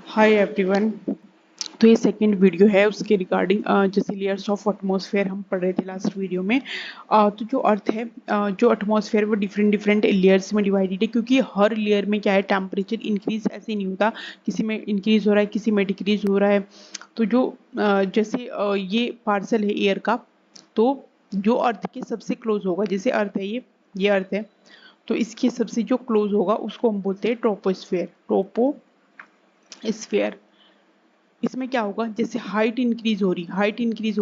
Hi everyone. तो ये second video है उसके रिगार्डिंग जैसे लेयर्स ऑफ एटमॉस्फेयर हम पढ़ रहे थे लास्ट वीडियो में। तो जो अर्थ है जो एटमॉस्फेयर वो डिफरेंट डिफरेंट लेयर्स में डिवाइडेड है, क्योंकि हर लेयर में क्या है टेम्परेचर इंक्रीज ऐसे नहीं होता, किसी में इंक्रीज हो रहा है किसी में डिक्रीज हो रहा है। तो जो जैसे ये पार्सल है एयर का, तो जो अर्थ के सबसे क्लोज होगा, जैसे अर्थ है ये अर्थ है, तो इसके सबसे जो क्लोज होगा उसको हम बोलते हैं ट्रोपोस्फेयर। इसमें क्या होगा, जैसे हाइट इंक्रीज हो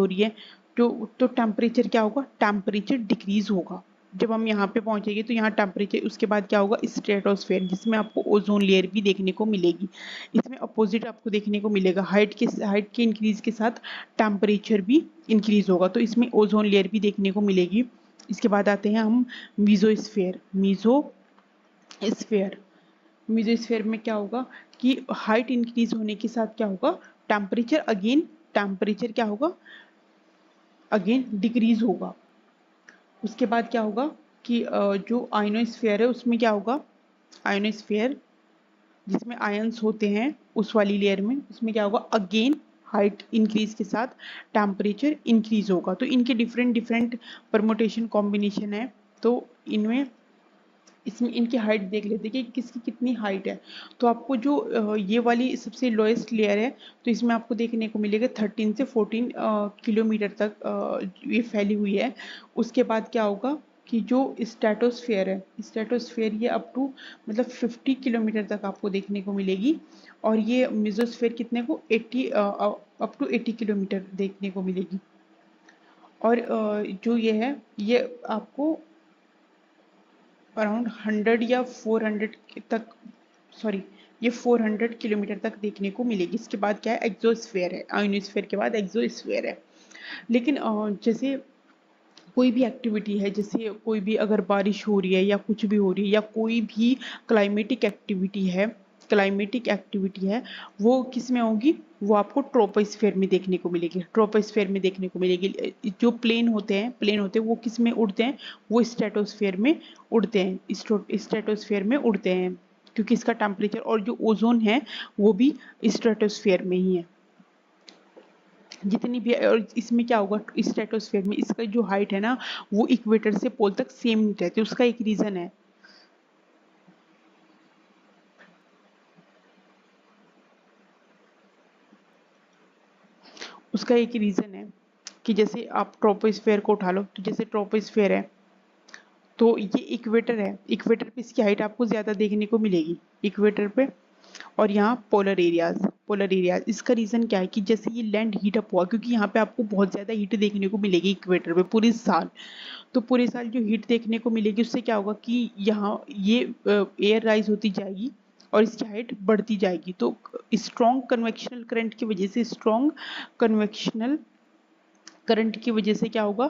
रही है तो टेम्परेचर क्या होगा, टेम्परेचर डिक्रीज होगा। जब हम यहाँ पे पहुंचेंगे तो यहाँ टेम्परेचर, उसके बाद क्या होगा, स्ट्रेटोस्फेयर, जिसमें आपको ओजोन लेयर भी देखने को मिलेगी। इसमें अपोजिट आपको देखने को मिलेगा, हाइट के इंक्रीज के साथ टेम्परेचर भी इंक्रीज होगा, तो इसमें ओजोन लेयर भी देखने को मिलेगी। इसके बाद आते हैं हम मीजोस्फेयर। मीजोस्फेयर में क्या होगा कि हाइट इंक्रीज होने के साथ क्या होगा, टेम्परेचर क्या होगा, अगेन डिक्रीज होगा। उसके बाद क्या होगा कि जो आयनोस्फेयर है उसमें क्या होगा, आयनोस्फेयर जिसमें आयंस होते हैं उस वाली लेयर में, उसमें क्या होगा, अगेन हाइट इंक्रीज के साथ टेम्परेचर इंक्रीज होगा। तो इनके डिफरेंट डिफरेंट परमुटेशन कॉम्बिनेशन है। तो इनमें इसमें इनकी हाइट देख लेते हैं कि किसकी कितनी हाइट है। तो आपको जो ये वाली सबसे लोएस्ट लेयर है, तो इसमें आपको देखने को मिलेगा 13 से 14 किलोमीटर तक ये फैली हुई है। उसके बाद क्या होगा कि जो स्ट्रेटोस्फेयर ये अप टू मतलब 50 किलोमीटर तक आपको देखने को मिलेगी। और ये मेसोस्फेयर कितने को 80 अप टू 80 किलोमीटर देखने को मिलेगी। और जो ये है ये आपको अराउंड 100 या 400 तक, सॉरी, ये 400 किलोमीटर तक देखने को मिलेगी। इसके बाद क्या है, एक्सोस्फेयर है, आयोनोस्फेयर के बाद एक्सोस्फेयर है। लेकिन जैसे कोई भी एक्टिविटी है, जैसे कोई भी अगर बारिश हो रही है या कुछ भी हो रही है या कोई भी क्लाइमेटिक एक्टिविटी है क्लाइमेटिक एक्टिविटी है वो किस में होगी, वो आपको ट्रोपोस्फेयर में देखने को मिलेगी। ट्रोपोस्फेयर में देखने को मिलेगी। जो प्लेन होते हैं वो किस में उड़ते हैं, वो स्ट्रेटोस्फेयर में उड़ते हैं, स्ट्रेटोस्फेयर में उड़ते हैं, क्योंकि इसका टेम्परेचर और जो ओजोन है वो भी स्ट्रेटोस्फेयर में ही है। जितनी भी, और इसमें क्या होगा, स्ट्रेटोस्फेयर में इसका जो हाइट है ना वो इक्वेटर से पोल तक सेम नहीं रहती। उसका एक रीजन है, कि जैसे आप ट्रोपोस्फेयर को उठा लो, तो जैसे ट्रोपोस्फेयर है तो ये इक्वेटर पे इसकी हाइट आपको ज्यादा देखने को मिलेगी, इक्वेटर पे। और यहाँ पोलर एरियाज इसका रीजन क्या है कि जैसे ये लैंड हीट अप हुआ, क्योंकि यहाँ पे आपको बहुत ज्यादा हीट देखने को मिलेगी इक्वेटर पे पूरे साल। तो पूरे साल जो हीट देखने को मिलेगी उससे क्या होगा कि यहाँ ये एयर राइज होती जाएगी और इसकी हाइट बढ़ती जाएगी। तो स्ट्रॉन्ग कन्वेक्शनल करंट की वजह से क्या होगा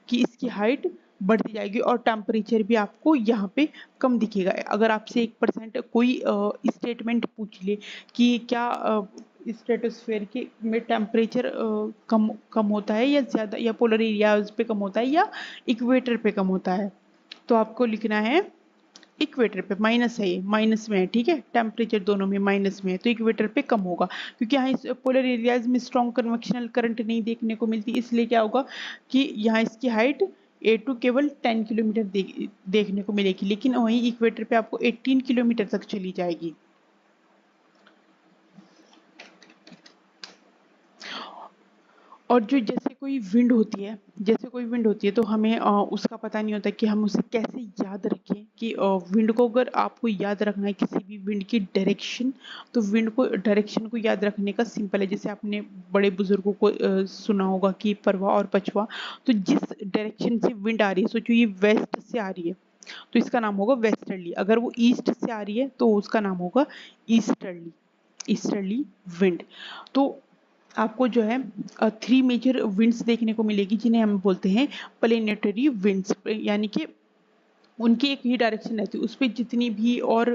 कि इसकी हाइट बढ़ती जाएगी और टेम्परेचर भी आपको यहाँ पे कम दिखेगा। अगर आपसे 1% कोई स्टेटमेंट पूछ ले कि क्या स्ट्रेटोस्फेयर के में टेम्परेचर कम कम होता है या ज़्यादा, या पोलर एरियाज पे कम होता है या इक्वेटर पे कम होता है, तो आपको लिखना है इक्वेटर पे। माइनस है, ये माइनस में है, ठीक है, टेम्परेचर दोनों में माइनस में है, तो इक्वेटर पे कम होगा। क्योंकि यहाँ इस पोलर एरियाज में स्ट्रॉन्ग कन्वेक्शनल करंट नहीं देखने को मिलती, इसलिए क्या होगा कि यहाँ इसकी हाइट A2 केवल 10 किलोमीटर देखने को मिलेगी, लेकिन वहीं इक्वेटर पे आपको 18 किलोमीटर तक चली जाएगी। और जो जैसे कोई विंड होती है तो हमें उसका पता नहीं होता कि हम उसे कैसे याद रखें, कि विंड को अगर आपको याद रखना है किसी भी विंड की डायरेक्शन, तो विंड को डायरेक्शन को याद रखने का सिंपल है। जैसे आपने बड़े बुजुर्गों को सुना होगा कि परवा और पछवा, तो जिस डायरेक्शन से विंड आ रही है, सोचो ये वेस्ट से आ रही है तो इसका नाम होगा वेस्टर्ली, अगर वो ईस्ट से आ रही है तो उसका नाम होगा ईस्टर्ली ईस्टर्ली विंड। तो आपको जो है 3 मेजर विंड्स देखने को मिलेगी, जिन्हें हम बोलते हैं प्लेनेटरी विंड्स, यानी कि उनकी एक ही डायरेक्शन रहती है, उस पर जितनी भी और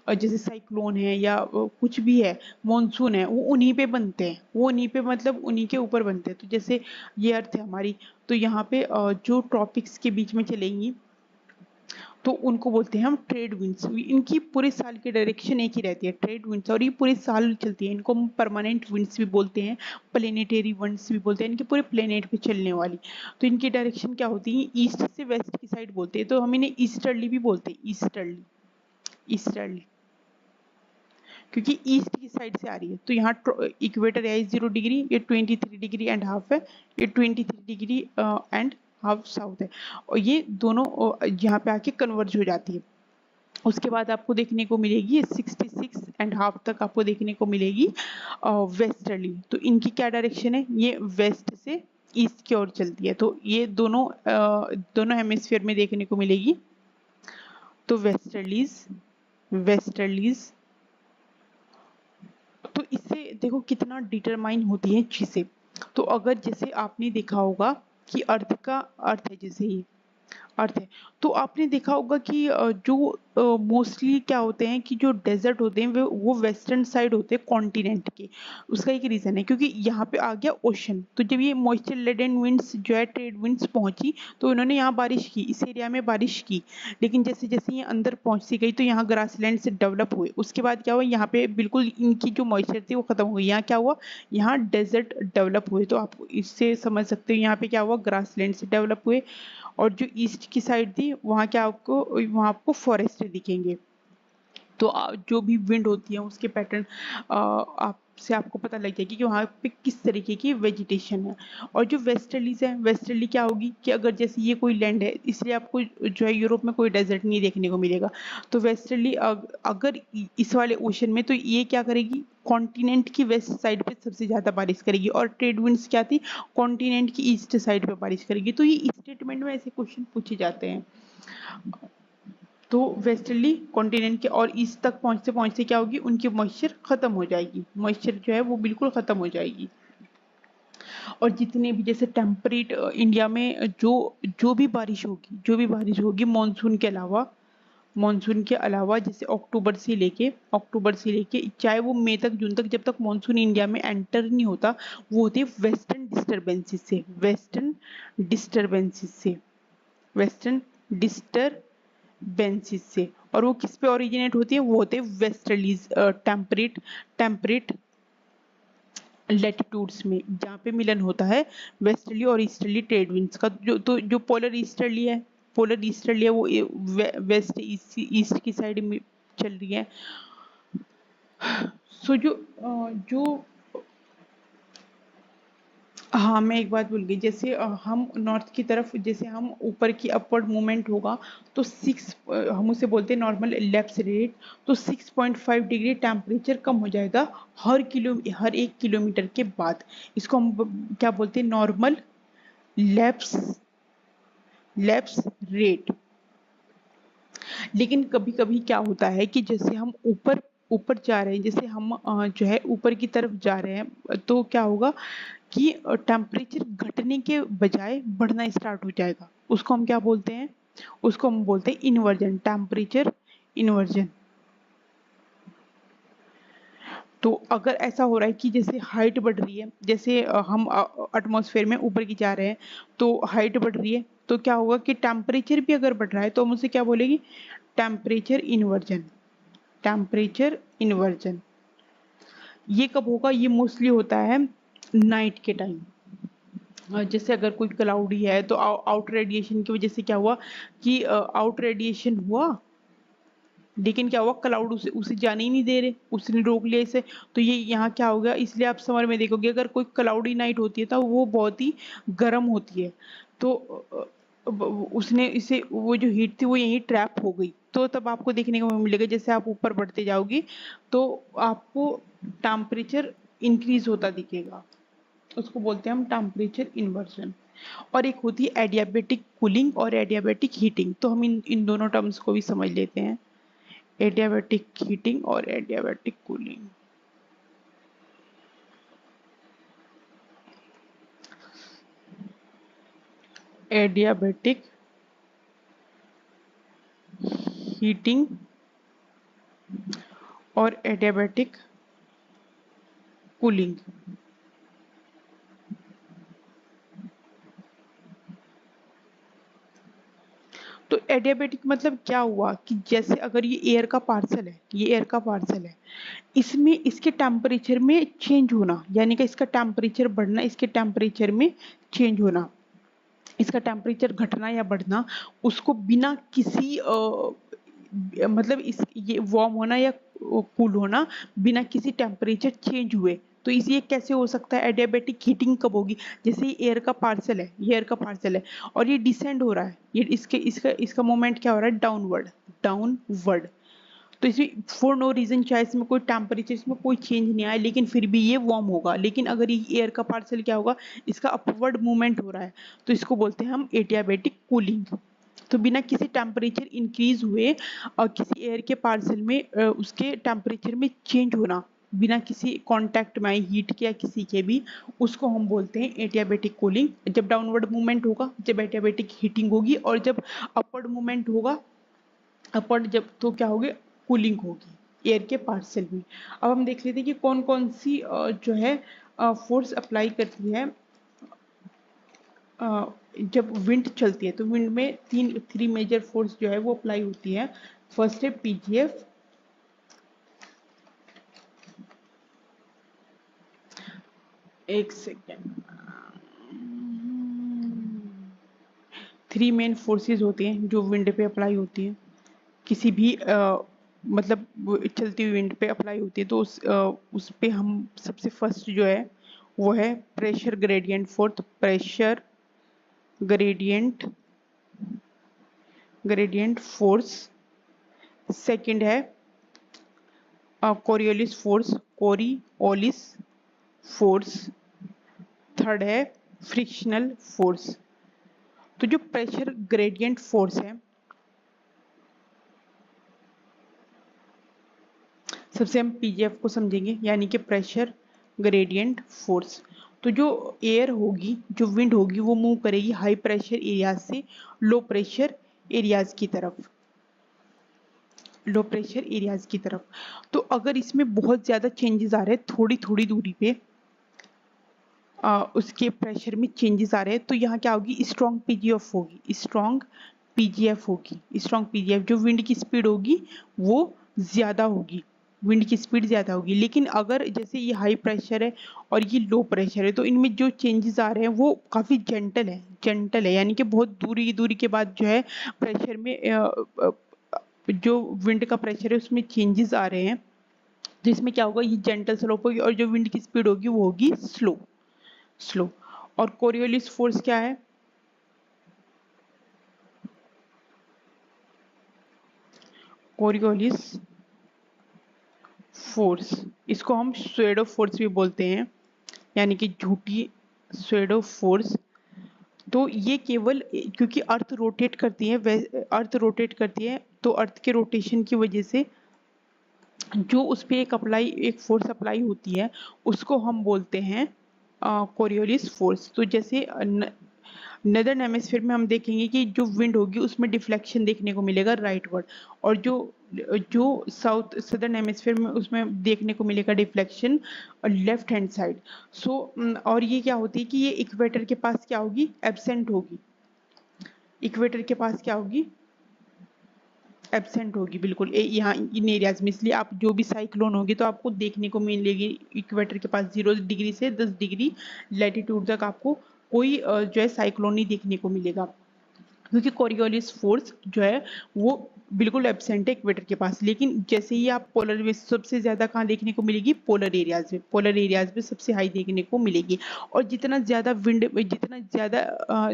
जैसे साइक्लोन है या कुछ भी है, मॉनसून है, वो उन्हीं पे बनते हैं, वो उन्हीं पे मतलब उन्हीं के ऊपर बनते हैं। तो जैसे ये अर्थ है हमारी, तो यहाँ पे जो ट्रॉपिक्स के बीच में चलेंगी तो उनको बोलते हैं हम ट्रेड विंड्स। इनकी पूरे साल की डायरेक्शन एक ही रहती है, ट्रेड विंड्स, और ये पूरे साल चलती है। इनको हम परमानेंट विंड्स भी बोलते हैं, प्लेनेटरी विंड्स भी बोलते हैं, इनके पूरे प्लेनेट पे चलने वाली। तो इनकी डायरेक्शन क्या होती है, ईस्ट से वेस्ट की साइड बोलते हैं, तो हम इन्हें ईस्टर्ली भी बोलते हैं, ईस्टर्ली, ईस्टर्ली, क्योंकि ईस्ट की साइड से आ रही है। तो यहाँ इक्वेटर है 0 डिग्री, ये 23.5 डिग्री है, ये 23 डिग्री एंड हाफ साउथ है, और ये दोनों यहाँ पे आके कन्वर्ज हो जाती है। उसके बाद आपको देखने को मिलेगी 66.5 तक आपको देखने को मिलेगी वेस्टर्ली। तो इनकी क्या डायरेक्शन है, ये वेस्ट से ईस्ट की ओर चलती है। तो ये दोनों हेमिस्फीयर में देखने को मिलेगी। तो वेस्टर्लीज, वेस्टर्लीज, तो इससे देखो कितना डिटरमाइन होती है चीजें। तो अगर जैसे आपने देखा होगा कि अर्थ का अर्थ है, जैसे ये अर्थ है, तो आपने देखा होगा कि जो मोस्टली क्या होते हैं कि जो डेजर्ट होते हैं वो वेस्टर्न साइड होते हैं कॉन्टिनेंट के। उसका एक रीजन है क्योंकि यहाँ पे आ गया ओशन। तो जब ये मॉइस्चर लेडन विंड्स जो है ट्रेड विंड्स पहुंची, तो इन्होंने यहाँ बारिश की, इस एरिया में बारिश की। लेकिन जैसे जैसे ये अंदर पहुंचती गई तो यहाँ ग्रासलैंड से डेवलप हुए। उसके बाद क्या हुआ, यहाँ पे बिल्कुल इनकी जो मॉइस्चर थी वो खत्म हो गई। यहाँ क्या हुआ, यहाँ डेजर्ट डेवलप हुए। तो आप इससे समझ सकते हो यहाँ पे क्या हुआ, ग्रासलैंड से डेवलप हुए। और जो ईस्ट की साइड थी वहाँ आपको फॉरेस्ट दिखेंगे। तो जो भी विंड होती है उसके पैटर्न आपसे आपको पता लग जाएगी कि वहाँ पे किस तरीके की वेजिटेशन है। और जो वेस्टर्लीज है, वेस्टर्ली क्या होगी कि अगर जैसे ये कोई लैंड है, इसलिए आपको जो है यूरोप में कोई डेजर्ट नहीं देखने को मिलेगा। तो वेस्टर्ली अगर इस वाले ओशन में, तो ये क्या करेगी, कॉन्टिनेंट की वेस्ट साइड पे सबसे ज्यादा बारिश करेगी। और ट्रेड विंड्स क्या थी, कॉन्टिनेंट की ईस्ट साइड पे बारिश करेगी। तो ये स्टेटमेंट में ऐसे क्वेश्चन पूछे जाते हैं। तो वेस्टर्ली कॉन्टिनेंट के और ईस्ट तक पहुंचते पहुंचते क्या होगी, उनकी मॉइस्चर खत्म हो जाएगी, मॉइस्चर जो है वो बिल्कुल खत्म हो जाएगी। और जितने भी जैसे टेम्परेट इंडिया में जो जो भी बारिश होगी, जो भी बारिश होगी मानसून के अलावा, मानसून के अलावा जैसे अक्टूबर से लेके चाहे वो मई तक, जून तक, जब तक मानसून इंडिया में एंटर नहीं होता, वो होती है वेस्टर्न डिस्टर्बेंसेस से, वेस्टर्न डिस्टर्बेंसेस से, वेस्टर्न डिस्टर्बेंसेस से। और वो किस पे ओरिजिनेट होती है, वो होते हैं वेस्टर्लीज, टेम्परेट लेटिट्यूड्स में, जहाँ पे मिलन होता है वेस्टर्ली और ईस्टर्ली ट्रेड विंड्स का। जो पोलर ईस्टर्ली है वो वेस्ट ईस्ट की साइड में चल रही है। सो जो हाँ, मैं एक बात भूल गई, जैसे हम नॉर्थ की तरफ, जैसे हम ऊपर की अपवर्ड मूवमेंट होगा, तो हम उसे बोलते हैं नॉर्मल लेफ्ट रेट। तो 6.5 डिग्री टेम्परेचर कम हो जाएगा हर 1 किलोमीटर के बाद। इसको हम क्या बोलते हैं, नॉर्मल लैप्स लैप्स रेट। लेकिन कभी कभी क्या होता है कि जैसे हम ऊपर ऊपर जा रहे हैं, जैसे हम जो है ऊपर की तरफ जा रहे हैं, तो क्या होगा कि टेम्परेचर घटने के बजाय बढ़ना स्टार्ट हो जाएगा। उसको हम क्या बोलते हैं, उसको हम बोलते हैं इन्वर्जन, टेम्परेचर इन्वर्जन। तो अगर ऐसा हो रहा है कि जैसे हाइट बढ़ रही है, जैसे हम एटमॉस्फेयर में ऊपर की जा रहे हैं, तो हाइट बढ़ रही है, तो क्या होगा कि टेम्परेचर भी अगर बढ़ रहा है तो हम उसे क्या बोलेगी, टेम्परेचर इन्वर्जन, टेम्परेचर इन्वर्जन। ये कब होगा, ये मोस्टली होता है नाइट के टाइम। जैसे अगर कोई क्लाउडी है तो आउट रेडिएशन की वजह से क्या हुआ कि आउट रेडिएशन हुआ, लेकिन क्या हुआ, क्लाउड उसे उसे जाने ही नहीं दे रहे, उसने रोक लिया इसे। तो ये यहाँ क्या हो गया, इसलिए आप समर में देखोगे अगर कोई क्लाउडी नाइट होती है तो वो बहुत ही गर्म होती है। तो उसने इसे, वो जो हीट थी वो यहीं ट्रैप हो गई। तो तब आपको देखने को मिलेगा जैसे आप ऊपर बढ़ते जाओगे तो आपको टेम्परेचर इंक्रीज होता दिखेगा। उसको बोलते हैं हम टेम्परेचर इन्वर्जन। और एक होती है एडियाबेटिक कूलिंग और एडियाबेटिक हीटिंग। तो हम इन दोनों टर्म्स को भी समझ लेते हैं, एडियाबेटिक हीटिंग और एडियाबेटिक कूलिंग। एडियाबेटिक हीटिंग और एडियाबेटिक कूलिंग। तो एडियाबेटिक मतलब क्या हुआ कि जैसे अगर ये एयर का पार्सल है, ये एयर का पार्सल है, इसमें इसके टेम्परेचर में चेंज होना, यानी कि इसका टेम्परेचर बढ़ना, इसके टेम्परेचर में चेंज होना, इसका टेम्परेचर घटना या बढ़ना, उसको बिना किसी मतलब इस ये वार्म होना या कूल होना बिना किसी टेम्परेचर चेंज हुए। तो इस ये कैसे हो सकता है? एडियाबेटिक हीटिंग कब होगी? जैसे ये एयर का पार्सल है, ये एयर का पार्सल है और ये डिसेंड हो रहा है, ये इसके इसका इसका मोमेंट क्या हो रहा है? Downward, downward. तो इसमें फॉर नो रीजन, चाहे इसमें कोई टेम्परेचर, इसमें कोई चेंज नहीं आया, लेकिन फिर भी ये वार्म होगा। लेकिन अगर ये एयर का पार्सल क्या होगा? इसका अपवर्ड मूवमेंट हो रहा है, तो इसको बोलते हैं हम एडियाबेटिक कूलिंग। तो बिना किसी टेम्परेचर इंक्रीज हुए और किसी एयर के पार्सल में उसके टेम्परेचर में चेंज होना, बिना किसी कांटेक्ट में आई हीट के या किसी के भी, उसको हम बोलते हैं एडियाबेटिक कूलिंग। जब डाउनवर्ड मूवमेंट होगा, जब एडियाबेटिक हीटिंग होगी, और जब अपवर्ड मूवमेंट होगा, अपवर्ड जब, तो क्या होगी? कूलिंग होगी एयर के पार्सल में। अब हम देख लेते हैं कि कौन कौन सी जो है फोर्स अप्लाई करती है जब विंड चलती है। तो विंड में थ्री मेजर फोर्स जो है वो अप्लाई होती है। फर्स्ट है पीजीएफ, एक सेकेंड, थ्री मेन फोर्सेस होते हैं जो विंड पे अप्लाई होती हैं, किसी भी मतलब चलती हुई विंड पे अप्लाई होती है। तो उस पे हम सबसे फर्स्ट जो है वो है pressure gradient force, pressure gradient gradient force. Second है Coriolis force, Coriolis force. Third है फ्रिक्शनल फोर्स। तो जो प्रेशर ग्रेडियंट फोर्स है, सबसे हम पीजीएफ को समझेंगे, यानी कि प्रेशर ग्रेडियंट फोर्स। तो जो एयर होगी, जो विंड होगी, वो मूव करेगी हाई प्रेशर एरियाज से लो प्रेशर एरियाज की तरफ, लो प्रेशर एरियाज की तरफ। तो अगर इसमें बहुत ज्यादा चेंजेस आ रहे हैं थोड़ी थोड़ी दूरी पे, उसके प्रेशर में चेंजेस आ रहे हैं, तो यहाँ क्या होगी? स्ट्रॉन्ग पीजीएफ होगी, स्ट्रॉन्ग पीजीएफ होगी, स्ट्रॉन्ग पीजीएफ। जो विंड की स्पीड होगी वो ज्यादा होगी, विंड की स्पीड ज्यादा होगी। लेकिन अगर जैसे ये हाई प्रेशर है और ये लो प्रेशर है, तो इनमें जो चेंजेस आ रहे हैं वो काफी जेंटल है, जेंटल है, यानी कि बहुत दूरी दूरी के बाद जो है प्रेशर में जो विंड का प्रेशर है उसमें चेंजेस आ रहे हैं, जिसमें क्या होगा? ये जेंटल स्लोप होगी और जो विंड की स्पीड होगी वो होगी स्लो, स्लो। और कोरियोलिस फोर्स क्या है? कोरियोलिस फोर्स, इसको हम स्वेडो फोर्स भी बोलते हैं, यानी कि झूठी स्वेडो फोर्स। तो ये केवल क्योंकि अर्थ रोटेट करती है, अर्थ रोटेट करती है, तो अर्थ के रोटेशन की वजह से जो उस पे एक फोर्स अप्लाई होती है, उसको हम बोलते हैं कोरियोलिस फोर्स। तो जैसे नदर्न हेमिस्फीयर में हम देखेंगे कि जो विंड होगी उसमें डिफ्लेक्शन देखने को मिलेगा राइटवर्ड, और जो जो साउथ सदर्न हेमिस्फीयर में उसमें देखने को मिलेगा डिफ्लेक्शन लेफ्ट हैंड साइड। सो और ये क्या होती है कि ये इक्वेटर के पास क्या होगी? एब्सेंट होगी, इक्वेटर के पास क्या होगी? एब्सेंट होगी, बिल्कुल यहाँ इन एरियाज में। इसलिए आप जो भी साइक्लोन होगी तो आपको देखने को मिलेगी इक्वेटर के पास 0 डिग्री से 10 डिग्री लैटिट्यूड तक आपको कोई जो है साइक्लोन नहीं देखने को मिलेगा, क्योंकि कोरियोलिस फोर्स जो है वो बिल्कुल एब्सेंट है इक्वेटर के पास। लेकिन जैसे ही आप पोलर में, सबसे ज्यादा कहाँ देखने को मिलेगी? पोलर एरियाज में, पोलर एरियाज में सबसे हाई देखने को मिलेगी। और जितना ज्यादा विंड, जितना ज्यादा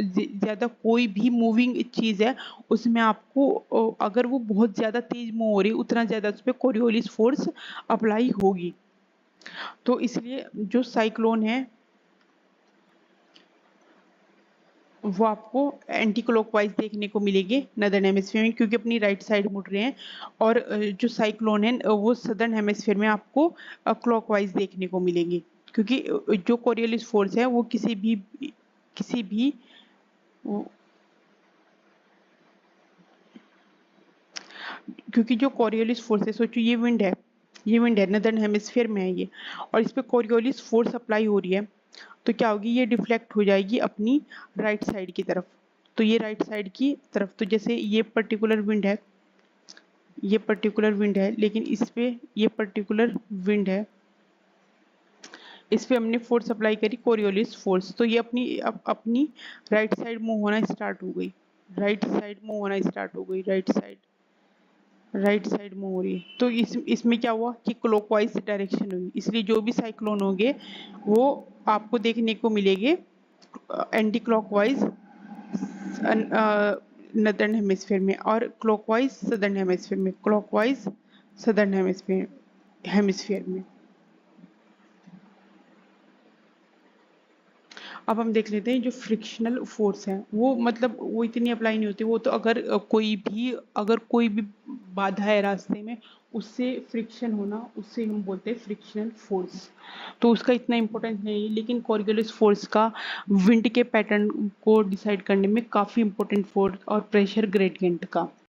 ज्यादा कोई भी मूविंग चीज है उसमें आपको अगर वो बहुत ज्यादा तेज मूव हो रही है, उतना ज्यादा उस पर कोरियोलिस फोर्स अप्लाई होगी। तो इसलिए जो साइक्लोन है वो आपको एंटी क्लॉकवाइज देखने को मिलेंगे नदर्न हेमिस्फीयर में, क्योंकि अपनी राइट साइड मुड़ रहे हैं। और जो साइक्लोन है वो सदर्न हेमिस्फीयर में आपको क्लॉकवाइज देखने को मिलेंगे, क्योंकि जो कोरियोलिस फोर्स है वो किसी भी क्योंकि जो कोरियोलिस फोर्स है, सोचो ये विंड है, ये विंड है, नदर्न हेमिस्फीयर में है ये, और इस पे कोरियोलिस फोर्स अप्लाई हो रही है, तो क्या होगी? ये डिफ्लेक्ट हो जाएगी अपनी राइट साइड की तरफ, तो ये राइट साइड की तरफ, तो जैसे ये पर्टिकुलर विंड है, ये पर्टिकुलर विंड है, लेकिन इस पे ये पर्टिकुलर विंड है, इस पे हमने फोर्स अप्लाई करी कोरियोलिस फोर्स, तो ये अपनी राइट साइड मूव होना स्टार्ट हो गई, राइट साइड मूव होना स्टार्ट हो गई, राइट साइड मूव हो रही है। तो इसमें क्या हुआ कि क्लॉकवाइज डायरेक्शन हुई, इसलिए जो भी साइक्लोन होंगे वो आपको देखने को मिलेंगे एंटी क्लॉकवाइज नदर्न हेमिस्फीयर में और क्लॉकवाइज सदर्न हेमिस्फीयर में, क्लॉकवाइज सदर्न हेमिस्फीयर में। अब हम देख लेते हैं जो फ्रिक्शनल फोर्स है वो मतलब वो इतनी अप्लाई नहीं होती, वो तो अगर कोई भी बाधा है रास्ते में, उससे फ्रिक्शन होना, उससे हम बोलते हैं फ्रिक्शनल फोर्स, तो उसका इतना इम्पोर्टेंस नहीं है। लेकिन कॉर्योलिस फोर्स का विंड के पैटर्न को डिसाइड करने में काफ़ी इम्पोर्टेंट फोर्स और प्रेशर ग्रेडियंट का